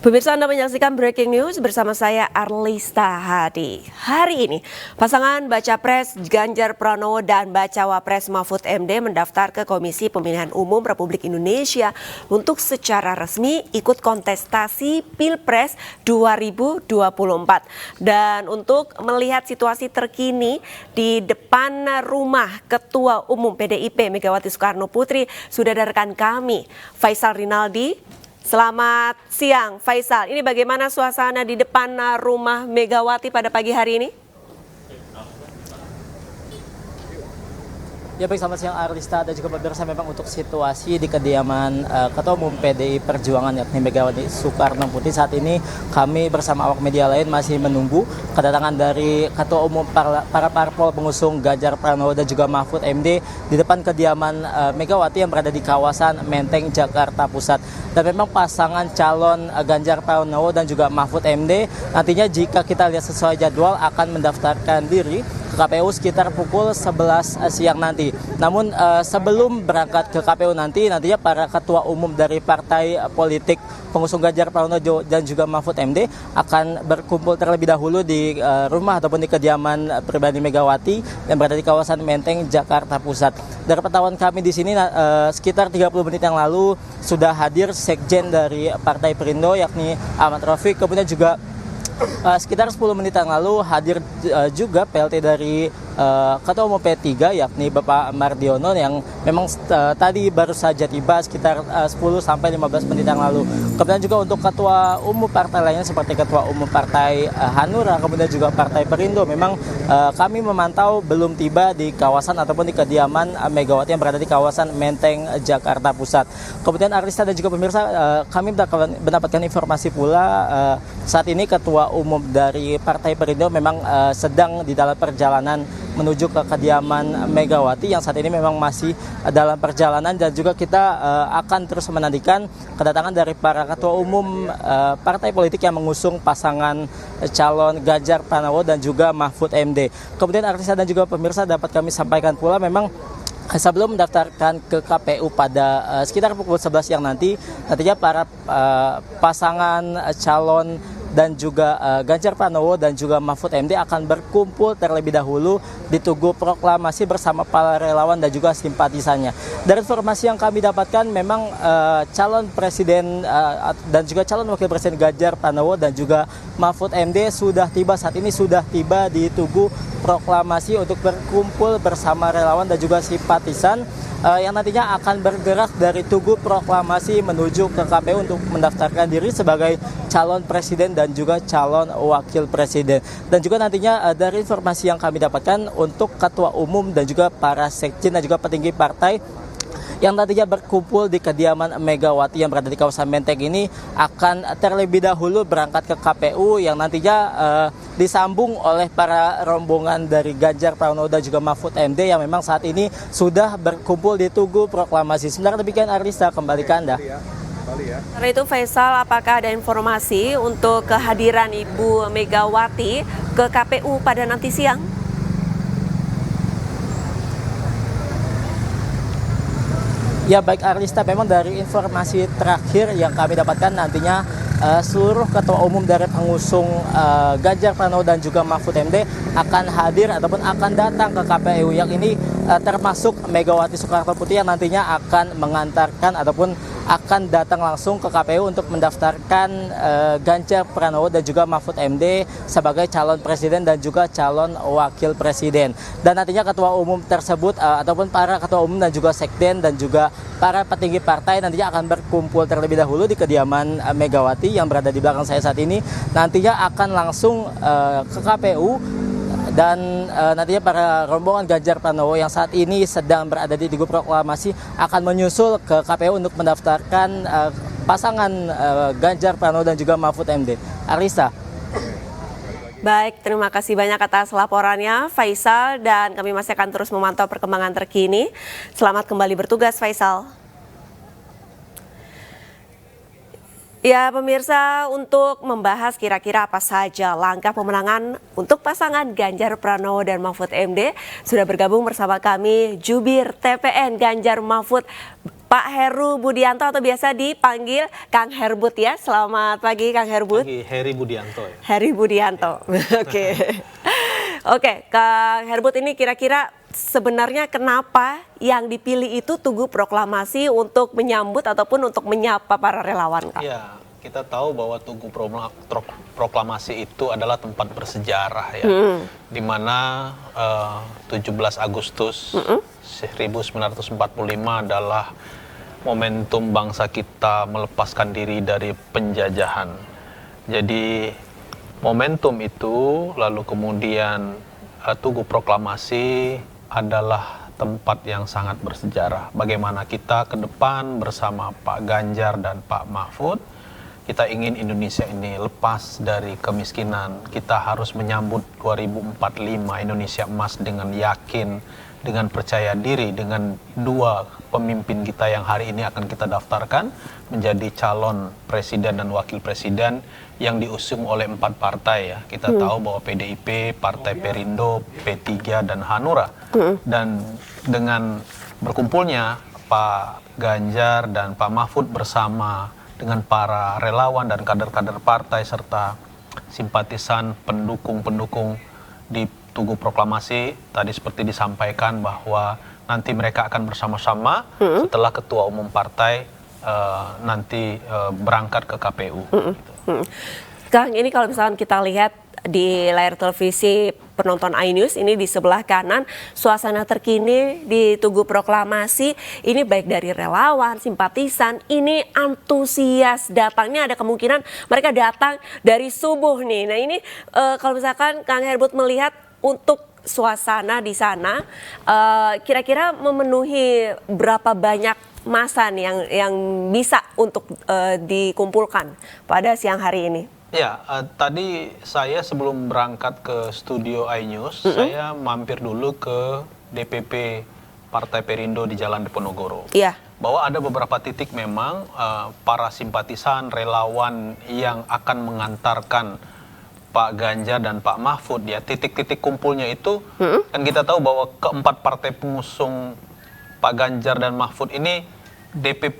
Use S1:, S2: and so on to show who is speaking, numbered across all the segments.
S1: Pemirsa, Anda menyaksikan Breaking News bersama saya Arlista Hadi. Hari ini, pasangan Baca Pres Ganjar Pranowo dan Bacawa Pres Mahfud MD mendaftar ke Komisi Pemilihan Umum Republik Indonesia untuk secara resmi ikut kontestasi Pilpres 2024. Dan untuk melihat situasi terkini di depan rumah Ketua Umum PDIP Megawati Soekarno Putri, sudah ada rekan kami, Faisal Rinaldi. Selamat siang, Faisal. Ini bagaimana suasana di depan rumah Megawati pada pagi hari ini?
S2: Ya baik, selamat siang Arlista dan juga pemirsa. Memang untuk situasi di kediaman Ketua Umum PDI Perjuangan yakni Megawati Soekarno Putri saat ini, kami bersama awak media lain masih menunggu kedatangan dari Ketua Umum para parpol pengusung Ganjar Pranowo dan juga Mahfud MD di depan kediaman Megawati yang berada di kawasan Menteng, Jakarta Pusat. Dan memang pasangan calon Ganjar Pranowo dan juga Mahfud MD nantinya jika kita lihat sesuai jadwal akan mendaftarkan diri ke KPU sekitar pukul 11 siang nanti. Namun sebelum berangkat ke KPU nantinya para ketua umum dari partai politik pengusung Ganjar Pranowo dan juga Mahfud MD akan berkumpul terlebih dahulu di rumah ataupun di kediaman pribadi Megawati yang berada di kawasan Menteng, Jakarta Pusat. Dari pantauan kami di sini sekitar 30 menit yang lalu sudah hadir sekjen dari Partai Perindo yakni Ahmad Rafiq, kemudian juga sekitar 10 menit yang lalu hadir juga PLT dari Ketua Umum P3 yakni Bapak Mardiono yang memang tadi baru saja tiba sekitar 10 sampai 15 menit yang lalu. Kemudian juga untuk Ketua Umum partai lainnya seperti Ketua Umum Partai Hanura, kemudian juga Partai Perindo memang kami memantau belum tiba di kawasan ataupun di kediaman Megawati yang berada di kawasan Menteng, Jakarta Pusat. Kemudian Arlista dan juga pemirsa, kami mendapatkan informasi pula saat ini Ketua Umum dari Partai Perindo memang sedang di dalam perjalanan menuju ke kediaman Megawati yang saat ini memang masih dalam perjalanan, dan juga kita akan terus menantikan kedatangan dari para ketua umum partai politik yang mengusung pasangan calon Ganjar Pranowo dan juga Mahfud MD. Kemudian Arlista dan juga pemirsa, dapat kami sampaikan pula memang sebelum mendaftarkan ke KPU pada sekitar pukul 11 siang nantinya para pasangan calon dan juga Ganjar Pranowo dan juga Mahfud MD akan berkumpul terlebih dahulu di Tugu Proklamasi bersama para relawan dan juga simpatisannya. Dari informasi yang kami dapatkan memang calon presiden dan juga calon wakil presiden Ganjar Pranowo dan juga Mahfud MD sudah tiba di Tugu Proklamasi untuk berkumpul bersama relawan dan juga simpatisan yang nantinya akan bergerak dari Tugu Proklamasi menuju ke KPU untuk mendaftarkan diri sebagai calon presiden dan juga calon wakil presiden. Dan juga nantinya dari informasi yang kami dapatkan untuk ketua umum dan juga para sekjen dan juga petinggi partai yang nantinya berkumpul di kediaman Megawati yang berada di kawasan Menteng ini akan terlebih dahulu berangkat ke KPU yang nantinya disambung oleh para rombongan dari Ganjar Pranowo dan juga Mahfud MD yang memang saat ini sudah berkumpul di Tugu Proklamasi. Sebenarnya demikian Arlista, kembali ke Anda.
S1: Karena itu Faisal, apakah ada informasi untuk kehadiran Ibu Megawati ke KPU pada nanti siang?
S2: Ya baik Arlista, memang dari informasi terakhir yang kami dapatkan nantinya seluruh ketua umum dari pengusung Ganjar Pranowo dan juga Mahfud MD akan hadir ataupun akan datang ke KPU yang ini termasuk Megawati Soekarno Putri yang nantinya akan mengantarkan ataupun akan datang langsung ke KPU untuk mendaftarkan Ganjar Pranowo dan juga Mahfud MD sebagai calon presiden dan juga calon wakil presiden. Dan nantinya ketua umum tersebut ataupun para ketua umum dan juga sekden dan juga para petinggi partai nantinya akan berkumpul terlebih dahulu di kediaman Megawati yang berada di belakang saya saat ini. Nantinya akan langsung ke KPU dan nantinya para rombongan Ganjar Pranowo yang saat ini sedang berada di Tugu Proklamasi akan menyusul ke KPU untuk mendaftarkan pasangan Ganjar Pranowo dan juga Mahfud MD. Arlista.
S1: Baik, terima kasih banyak atas laporannya Faisal, dan kami masih akan terus memantau perkembangan terkini. Selamat kembali bertugas Faisal. Ya pemirsa, untuk membahas kira-kira apa saja langkah pemenangan untuk pasangan Ganjar Pranowo dan Mahfud MD, sudah bergabung bersama kami Jubir TPN Ganjar Mahfud Pak Heru Budianto atau biasa dipanggil Kang Herbut ya. Selamat pagi Kang Herbut.
S3: Pagi, Heri Budianto ya.
S1: Heri Budianto. Oke. Oke, Kang Herbut, ini kira-kira sebenarnya kenapa yang dipilih itu Tugu Proklamasi untuk menyambut ataupun untuk menyapa para relawan, Kak?
S3: Ya, kita tahu bahwa Tugu Proklamasi itu adalah tempat bersejarah ya. Di mana 17 Agustus 1945 adalah momentum bangsa kita melepaskan diri dari penjajahan. Jadi momentum itu lalu kemudian Tugu Proklamasi adalah tempat yang sangat bersejarah. Bagaimana kita ke depan bersama Pak Ganjar dan Pak Mahfud, kita ingin Indonesia ini lepas dari kemiskinan. Kita harus menyambut 2045 Indonesia emas dengan yakin, dengan percaya diri, dengan dua pemimpin kita yang hari ini akan kita daftarkan menjadi calon presiden dan wakil presiden yang diusung oleh 4 partai ya. Kita tahu bahwa PDIP, Partai Perindo, P3 dan Hanura. Dan dengan berkumpulnya Pak Ganjar dan Pak Mahfud bersama dengan para relawan dan kader-kader partai serta simpatisan pendukung-pendukung di Tugu Proklamasi, tadi seperti disampaikan bahwa nanti mereka akan bersama-sama setelah ketua umum partai nanti berangkat ke KPU.
S1: Kang, ini kalau misalkan kita lihat di layar televisi penonton iNews, ini di sebelah kanan suasana terkini di Tugu Proklamasi, ini baik dari relawan, simpatisan, ini antusias datangnya, ada kemungkinan mereka datang dari subuh nih. Nah ini kalau misalkan Kang Herbut melihat untuk suasana di sana, kira-kira memenuhi berapa banyak massa nih yang bisa untuk dikumpulkan pada siang hari ini?
S3: Ya, tadi saya sebelum berangkat ke studio iNews, saya mampir dulu ke DPP Partai Perindo di Jalan Diponegoro.
S1: Iya.
S3: Bahwa ada beberapa titik memang para simpatisan, relawan yang akan mengantarkan Pak Ganjar dan Pak Mahfud, ya titik-titik kumpulnya itu, kan kita tahu bahwa keempat partai pengusung Pak Ganjar dan Mahfud ini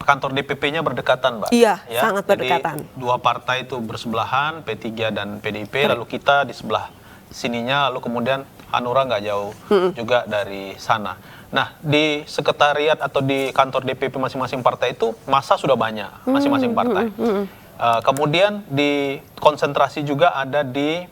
S3: kantor DPP-nya berdekatan, Mbak.
S1: Iya,
S3: ya,
S1: sangat berdekatan.
S3: Jadi dua partai itu bersebelahan, P3 dan PDIP, lalu kita di sebelah sininya, lalu kemudian Hanura nggak jauh juga dari sana. Nah, di sekretariat atau di kantor DPP masing-masing partai itu massa sudah banyak, masing-masing partai. Kemudian di konsentrasi juga ada di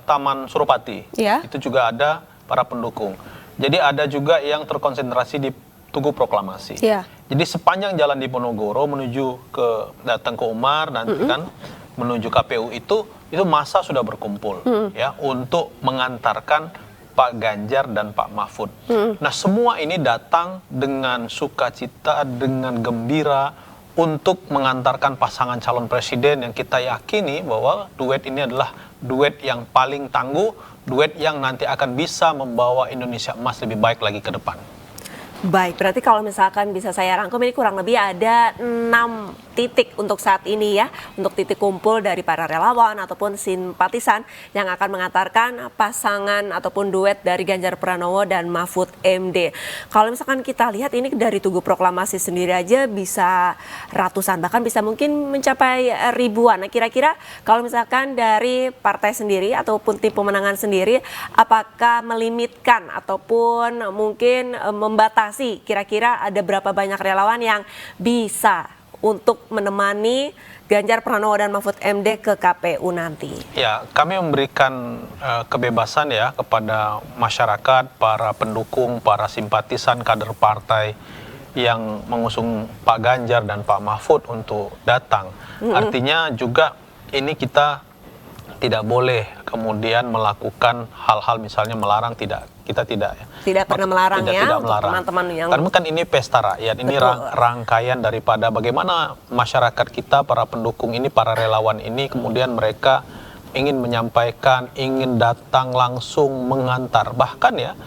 S3: Taman Suropati.
S1: Iya.
S3: Itu juga ada para pendukung. Jadi ada juga yang terkonsentrasi di Tugu Proklamasi.
S1: Iya.
S3: Jadi sepanjang jalan Diponegoro menuju ke Tengku Umar nanti kan menuju KPU itu massa sudah berkumpul ya untuk mengantarkan Pak Ganjar dan Pak Mahfud. Nah, semua ini datang dengan sukacita, dengan gembira untuk mengantarkan pasangan calon presiden yang kita yakini bahwa duet ini adalah duet yang paling tangguh, duet yang nanti akan bisa membawa Indonesia emas lebih baik lagi ke depan.
S1: Baik, berarti kalau misalkan bisa saya rangkum, ini kurang lebih ada 6 titik untuk saat ini ya, untuk titik kumpul dari para relawan ataupun simpatisan yang akan mengantarkan pasangan ataupun duet dari Ganjar Pranowo dan Mahfud MD. Kalau misalkan kita lihat ini dari Tugu Proklamasi sendiri aja bisa ratusan, bahkan bisa mungkin mencapai ribuan. Nah, kira-kira kalau misalkan dari partai sendiri ataupun tim pemenangan sendiri, apakah melimitkan ataupun mungkin membatasi kira-kira ada berapa banyak relawan yang bisa untuk menemani Ganjar Pranowo dan Mahfud MD ke KPU nanti?
S3: Ya, kami memberikan kebebasan ya kepada masyarakat, para pendukung, para simpatisan kader partai yang mengusung Pak Ganjar dan Pak Mahfud untuk datang. Artinya juga ini kita tidak boleh kemudian melakukan hal-hal misalnya melarang, kita tidak ya.
S1: Tidak pernah melarang ya
S3: tidak
S1: untuk
S3: melarang.
S1: teman-teman yang...
S3: Karena kan ini pesta rakyat, ini rangkaian daripada bagaimana masyarakat kita, para pendukung ini, para relawan ini, kemudian mereka ingin menyampaikan, ingin datang langsung mengantar. Bahkan ya,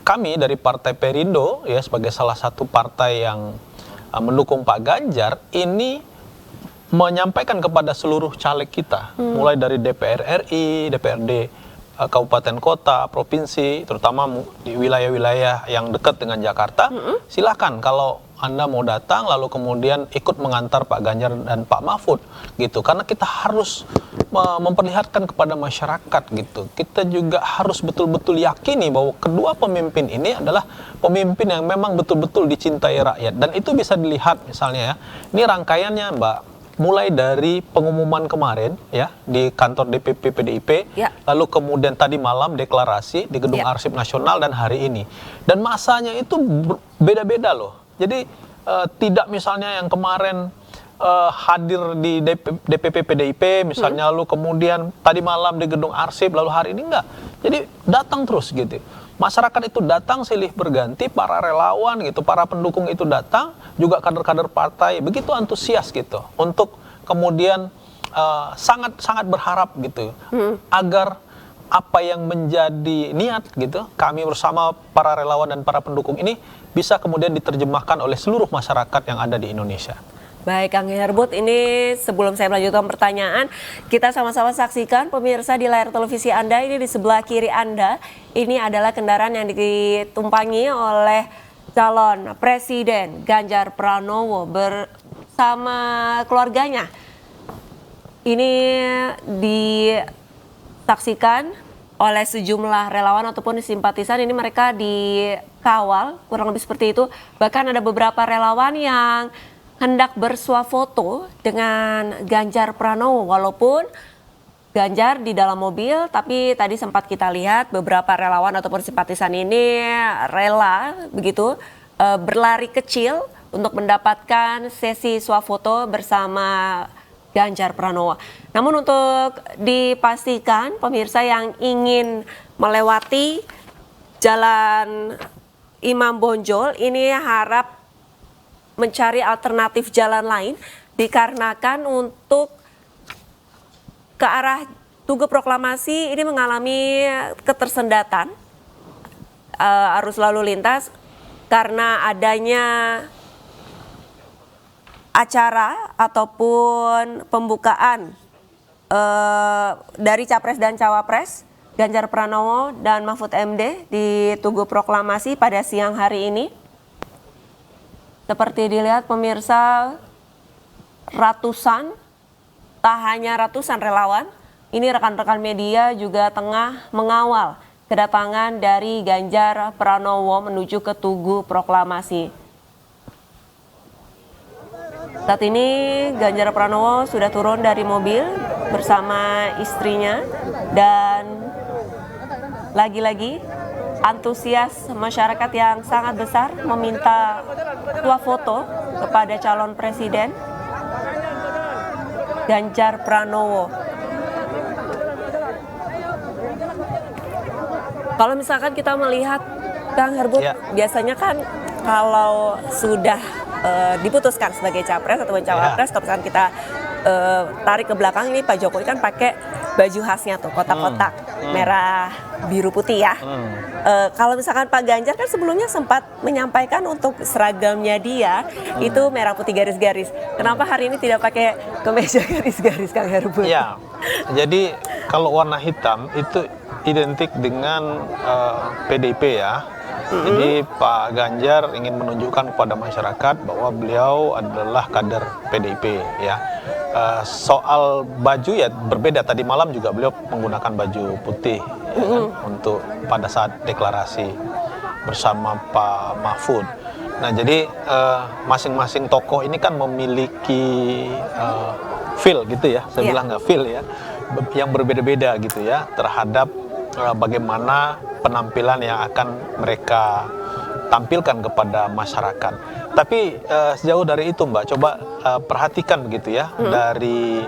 S3: kami dari Partai Perindo ya sebagai salah satu partai yang mendukung Pak Ganjar ini menyampaikan kepada seluruh caleg kita, mulai dari DPR RI, DPRD kabupaten kota, provinsi, terutama di wilayah-wilayah yang dekat dengan Jakarta, silakan kalau Anda mau datang lalu kemudian ikut mengantar Pak Ganjar dan Pak Mahfud gitu. Karena kita harus memperlihatkan kepada masyarakat gitu. Kita juga harus betul-betul yakini bahwa kedua pemimpin ini adalah pemimpin yang memang betul-betul dicintai rakyat. Dan itu bisa dilihat misalnya ya. Ini rangkaiannya Mbak, mulai dari pengumuman kemarin ya di kantor DPP PDIP, lalu kemudian tadi malam deklarasi di Gedung Arsip Nasional dan hari ini. Dan masanya itu beda-beda loh. Jadi tidak misalnya yang kemarin hadir di DPP PDIP misalnya, lalu kemudian tadi malam di Gedung Arsip, lalu hari ini enggak. Jadi datang terus gitu. Masyarakat itu datang silih berganti, para relawan gitu, para pendukung itu datang, juga kader-kader partai begitu antusias gitu untuk kemudian sangat berharap gitu agar apa yang menjadi niat gitu kami bersama para relawan dan para pendukung ini bisa kemudian diterjemahkan oleh seluruh masyarakat yang ada di Indonesia.
S1: Baik Kang Herbut, ini sebelum saya melanjutkan pertanyaan, kita sama-sama saksikan pemirsa di layar televisi Anda, ini di sebelah kiri Anda, ini adalah kendaraan yang ditumpangi oleh calon Presiden Ganjar Pranowo bersama keluarganya. Ini disaksikan oleh sejumlah relawan ataupun simpatisan, ini mereka dikawal, kurang lebih seperti itu. Bahkan ada beberapa relawan yang hendak bersuah foto dengan Ganjar Pranowo, walaupun Ganjar di dalam mobil, tapi tadi sempat kita lihat beberapa relawan ataupun simpatisan ini rela begitu berlari kecil untuk mendapatkan sesi swafoto bersama Ganjar Pranowo. Namun untuk dipastikan pemirsa yang ingin melewati Jalan Imam Bonjol ini harap mencari alternatif jalan lain dikarenakan untuk ke arah Tugu Proklamasi ini mengalami ketersendatan arus lalu lintas karena adanya acara ataupun pembukaan dari Capres dan Cawapres Ganjar Pranowo dan Mahfud MD di Tugu Proklamasi pada siang hari ini. Seperti dilihat pemirsa, ratusan, tak hanya ratusan relawan, ini rekan-rekan media juga tengah mengawal kedatangan dari Ganjar Pranowo menuju ke Tugu Proklamasi. Saat ini Ganjar Pranowo sudah turun dari mobil bersama istrinya dan lagi-lagi antusias masyarakat yang sangat besar meminta swafoto kepada calon presiden Ganjar Pranowo. Kalau misalkan kita melihat Kang Herbut, biasanya kan kalau sudah diputuskan sebagai capres atau cawapres, kalau misalkan kita tarik ke belakang ini Pak Jokowi kan pakai baju khasnya tuh kotak-kotak merah biru putih ya. Kalau misalkan Pak Ganjar kan sebelumnya sempat menyampaikan untuk seragamnya dia itu merah putih garis-garis. Kenapa hari ini tidak pakai kemeja garis-garis Kang Herbut?
S3: Ya, jadi kalau warna hitam itu identik dengan PDIP ya. Jadi Pak Ganjar ingin menunjukkan kepada masyarakat bahwa beliau adalah kader PDIP ya. Soal baju ya berbeda, tadi malam juga beliau menggunakan baju putih ya kan, untuk pada saat deklarasi bersama Pak Mahfud. Nah jadi masing-masing tokoh ini kan memiliki feel gitu ya, saya bilang nggak feel ya, yang berbeda-beda gitu ya terhadap bagaimana penampilan yang akan mereka tampilkan kepada masyarakat. Tapi sejauh dari itu Mbak, coba perhatikan begitu ya dari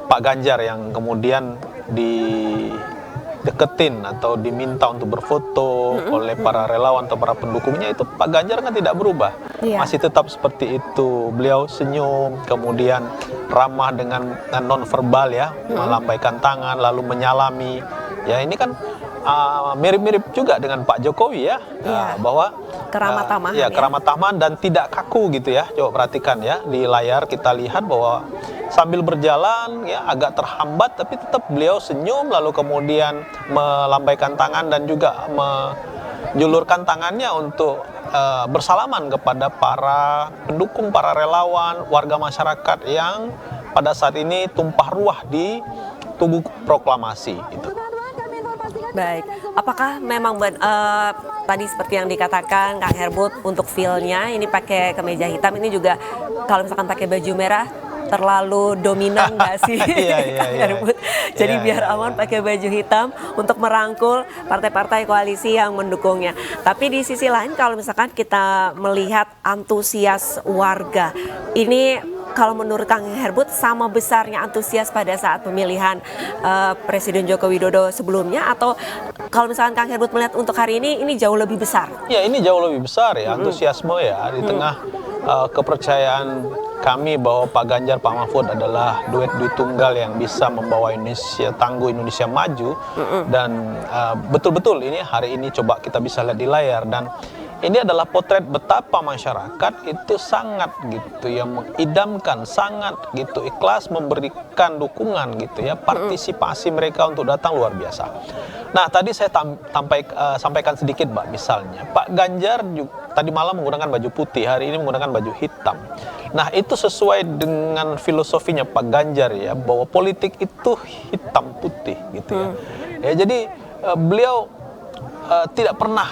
S3: Pak Ganjar yang kemudian dideketin atau diminta untuk berfoto oleh para relawan atau para pendukungnya, itu Pak Ganjar kan tidak berubah, masih tetap seperti itu. Beliau senyum, kemudian ramah dengan non-verbal ya, melambaikan tangan lalu menyalami. Ya ini kan mirip-mirip juga dengan Pak Jokowi ya, bahwa
S1: keramah tamahan
S3: keramah tamahan dan tidak kaku gitu ya. Coba perhatikan ya di layar, kita lihat bahwa sambil berjalan ya agak terhambat, tapi tetap beliau senyum, lalu kemudian melambaikan tangan dan juga menjulurkan tangannya untuk bersalaman kepada para pendukung, para relawan, warga masyarakat yang pada saat ini tumpah ruah di Tugu Proklamasi itu.
S1: Baik, apakah memang tadi seperti yang dikatakan Kang Herbut untuk feel-nya ini pakai kemeja hitam ini juga kalau misalkan pakai baju merah terlalu dominan nggak sih Kang Herbut? Jadi biar aman pakai baju hitam untuk merangkul partai-partai koalisi yang mendukungnya. Tapi di sisi lain kalau misalkan kita melihat antusias warga ini, kalau menurut Kang Herbut sama besarnya antusias pada saat pemilihan Presiden Joko Widodo sebelumnya, atau kalau misalkan Kang Herbut melihat untuk hari ini jauh lebih besar?
S3: Ya, ini jauh lebih besar ya antusiasme ya di tengah kepercayaan kami bahwa Pak Ganjar, Pak Mahfud adalah duet tunggal yang bisa membawa Indonesia, tangguh Indonesia maju. Dan betul-betul ini hari ini coba kita bisa lihat di layar, dan ini adalah potret betapa masyarakat itu sangat gitu ya mengidamkan, sangat gitu ikhlas memberikan dukungan gitu ya, partisipasi mereka untuk datang luar biasa. Nah, tadi saya sampaikan sedikit Mbak, misalnya Pak Ganjar tadi malam menggunakan baju putih, hari ini menggunakan baju hitam. Nah, itu sesuai dengan filosofinya Pak Ganjar ya, bahwa politik itu hitam putih gitu ya. Ya, jadi beliau tidak pernah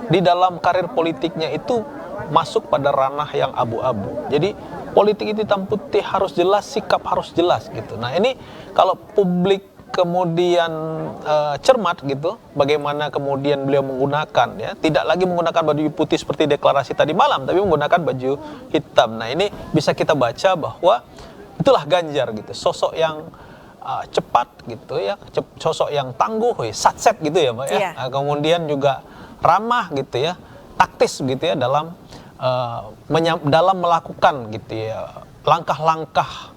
S3: di dalam karir politiknya itu masuk pada ranah yang abu-abu. Jadi politik itu hitam putih, harus jelas, sikap harus jelas gitu. Nah, ini kalau publik kemudian cermat gitu, bagaimana kemudian beliau menggunakan ya, tidak lagi menggunakan baju putih seperti deklarasi tadi malam, tapi menggunakan baju hitam. Nah, ini bisa kita baca bahwa itulah Ganjar gitu, sosok yang cepat gitu ya, sosok yang tangguh, satset gitu ya Mbak ya. Nah, kemudian juga ramah gitu ya, taktis gitu ya dalam melakukan gitu ya langkah-langkah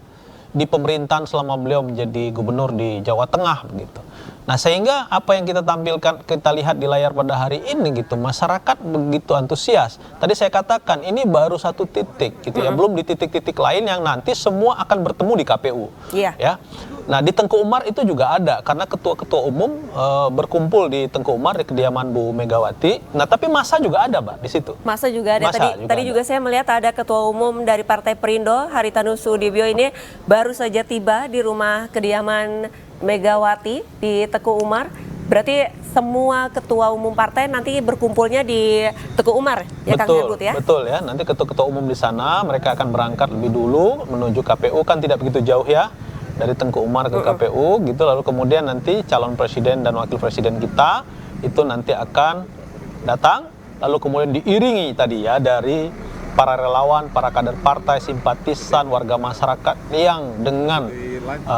S3: di pemerintahan selama beliau menjadi gubernur di Jawa Tengah begitu. Nah, sehingga apa yang kita tampilkan, kita lihat di layar pada hari ini gitu, masyarakat begitu antusias. Tadi saya katakan ini baru satu titik gitu ya, belum di titik-titik lain yang nanti semua akan bertemu di KPU. Ya. Nah, di Tengku Umar itu juga ada, karena ketua-ketua umum berkumpul di Tengku Umar di kediaman Bu Megawati. Nah, tapi massa juga ada, Mbak, di situ.
S1: Massa juga ada. Tadi juga saya melihat ada ketua umum dari Partai Perindo, Haritanu Sudibyo, ini baru saja tiba di rumah kediaman Megawati di Teguh Umar. Berarti semua ketua umum partai nanti berkumpulnya di Teguh Umar ya, Kang Herbut ya? Betul
S3: ya, nanti ketua-ketua umum di sana, mereka akan berangkat lebih dulu menuju KPU, kan tidak begitu jauh ya dari Tengku Umar ke KPU gitu. Lalu kemudian nanti calon presiden dan wakil presiden kita itu nanti akan datang, lalu kemudian diiringi tadi ya dari para relawan, para kader partai, simpatisan, warga masyarakat yang dengan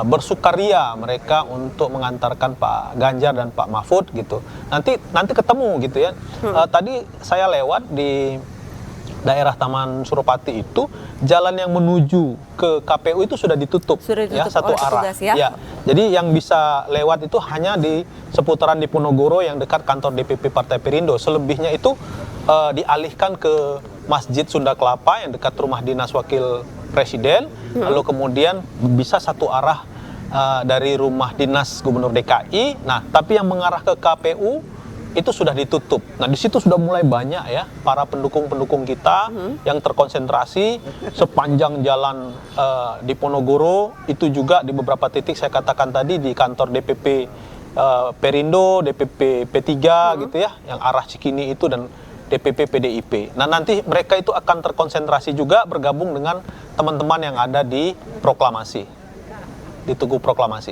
S3: bersukaria mereka untuk mengantarkan Pak Ganjar dan Pak Mahfud gitu. Nanti ketemu gitu ya. Tadi saya lewat di daerah Taman Suropati itu, jalan yang menuju ke KPU itu sudah ditutup ya, satu arah. Ya. Jadi yang bisa lewat itu hanya di seputaran Diponegoro yang dekat kantor DPP Partai Perindo. Selebihnya itu dialihkan ke Masjid Sunda Kelapa yang dekat rumah dinas wakil presiden, lalu kemudian bisa satu arah dari rumah dinas gubernur DKI. Nah, tapi yang mengarah ke KPU itu sudah ditutup. Nah, di situ sudah mulai banyak ya para pendukung-pendukung kita yang terkonsentrasi sepanjang jalan Diponegoro. Itu juga di beberapa titik saya katakan tadi di kantor DPP Perindo, DPP P3 gitu ya, yang arah Cikini itu, dan DPP PDIP. Nah, nanti mereka itu akan terkonsentrasi juga bergabung dengan teman-teman yang ada di Proklamasi, di Tugu Proklamasi.